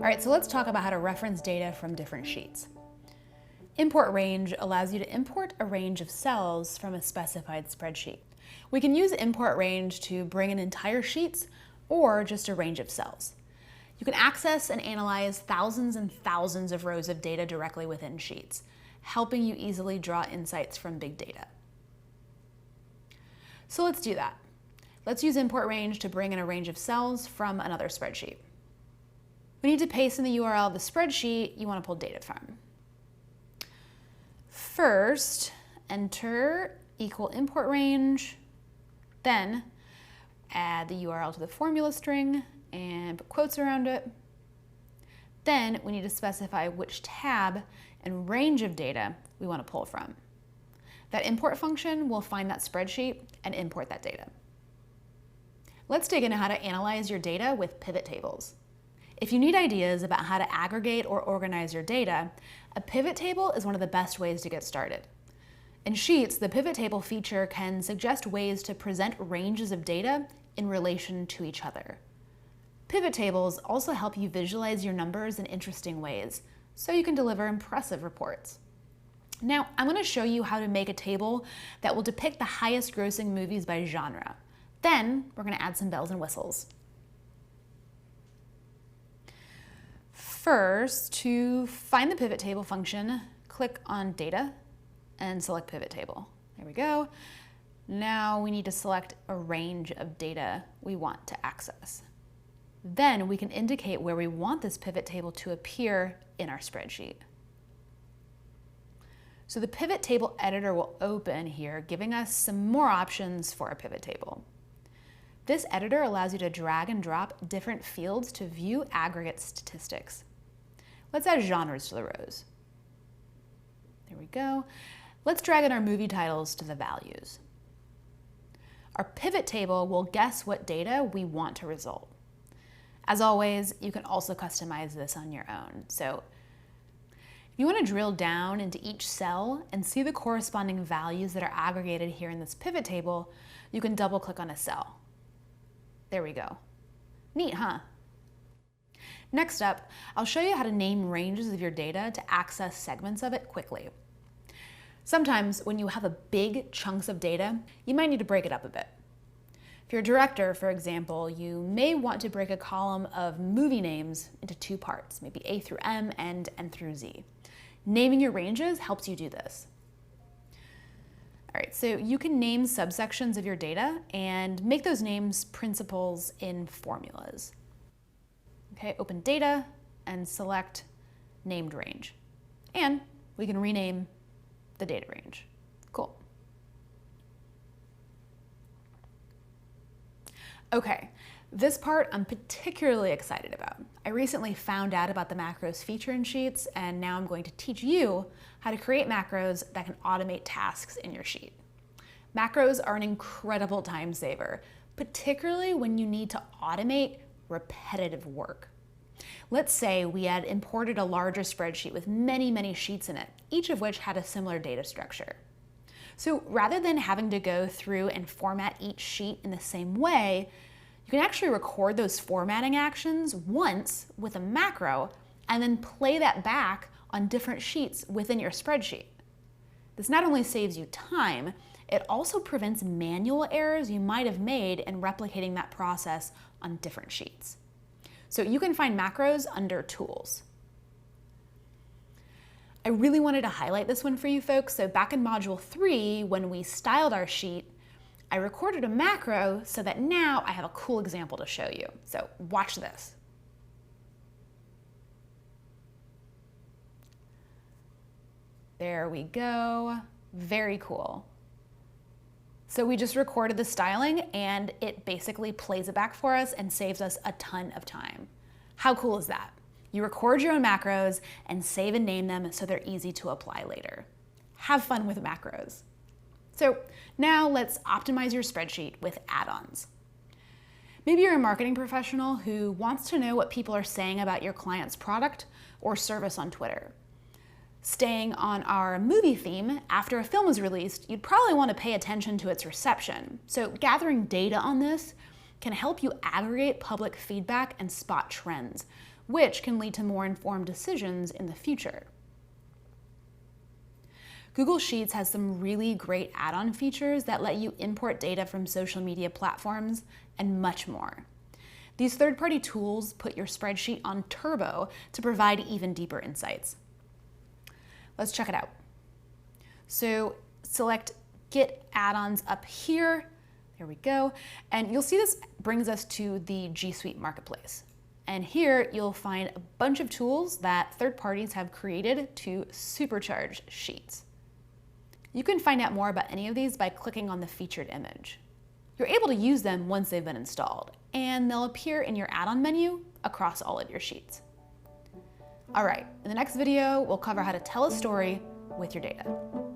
All right, so let's talk about how to reference data from different sheets. Import range allows you to import a range of cells from a specified spreadsheet. We can use import range to bring in entire sheets or just a range of cells. You can access and analyze thousands and thousands of rows of data directly within sheets, helping you easily draw insights from big data. So let's do that. Let's use import range to bring in a range of cells from another spreadsheet. We need to paste in the URL of the spreadsheet you want to pull data from. First, enter equal import range, then add the URL to the formula string and put quotes around it. Then we need to specify which tab and range of data we want to pull from. That import function will find that spreadsheet and import that data. Let's dig into how to analyze your data with pivot tables. If you need ideas about how to aggregate or organize your data, a pivot table is one of the best ways to get started. In Sheets, the pivot table feature can suggest ways to present ranges of data in relation to each other. Pivot tables also help you visualize your numbers in interesting ways, so you can deliver impressive reports. Now, I'm going to show you how to make a table that will depict the highest grossing movies by genre. Then, we're going to add some bells and whistles. First, to find the pivot table function, click on Data and select Pivot Table. There we go. Now we need to select a range of data we want to access. Then we can indicate where we want this pivot table to appear in our spreadsheet. So the pivot table editor will open here, giving us some more options for our pivot table. This editor allows you to drag and drop different fields to view aggregate statistics. Let's add genres to the rows. There we go. Let's drag in our movie titles to the values. Our pivot table will guess what data we want to result. As always, you can also customize this on your own. So if you want to drill down into each cell and see the corresponding values that are aggregated here in this pivot table, you can double click on a cell. There we go. Neat, huh? Next up, I'll show you how to name ranges of your data to access segments of it quickly. Sometimes when you have a big chunks of data, you might need to break it up a bit. If you're a director, for example, you may want to break a column of movie names into two parts, maybe A through M and N through Z. Naming your ranges helps you do this. All right, so you can name subsections of your data and make those names principals in formulas. Okay, open Data and select Named Range. And we can rename the data range. Cool. Okay, this part I'm particularly excited about. I recently found out about the macros feature in Sheets, and now I'm going to teach you how to create macros that can automate tasks in your sheet. Macros are an incredible time saver, particularly when you need to automate repetitive work. Let's say we had imported a larger spreadsheet with many sheets in it, each of which had a similar data structure. So rather than having to go through and format each sheet in the same way, you can actually record those formatting actions once with a macro and then play that back on different sheets within your spreadsheet. This not only saves you time, it also prevents manual errors you might have made in replicating that process on different sheets. So you can find macros under Tools. I really wanted to highlight this one for you folks. So back in Module 3, when we styled our sheet, I recorded a macro so that now I have a cool example to show you. So watch this. There we go. Very cool. So we just recorded the styling and it basically plays it back for us and saves us a ton of time. How cool is that? You record your own macros and save and name them so they're easy to apply later. Have fun with macros. So now let's optimize your spreadsheet with add-ons. Maybe you're a marketing professional who wants to know what people are saying about your client's product or service on Twitter. Staying on our movie theme, after a film is released, you'd probably want to pay attention to its reception. So gathering data on this can help you aggregate public feedback and spot trends, which can lead to more informed decisions in the future. Google Sheets has some really great add-on features that let you import data from social media platforms and much more. These third-party tools put your spreadsheet on turbo to provide even deeper insights. Let's check it out. So select Get Add-ons up here. There we go. And you'll see this brings us to the G Suite Marketplace. And here you'll find a bunch of tools that third parties have created to supercharge Sheets. You can find out more about any of these by clicking on the featured image. You're able to use them once they've been installed, and they'll appear in your add-on menu across all of your sheets. All right, in the next video, we'll cover how to tell a story with your data.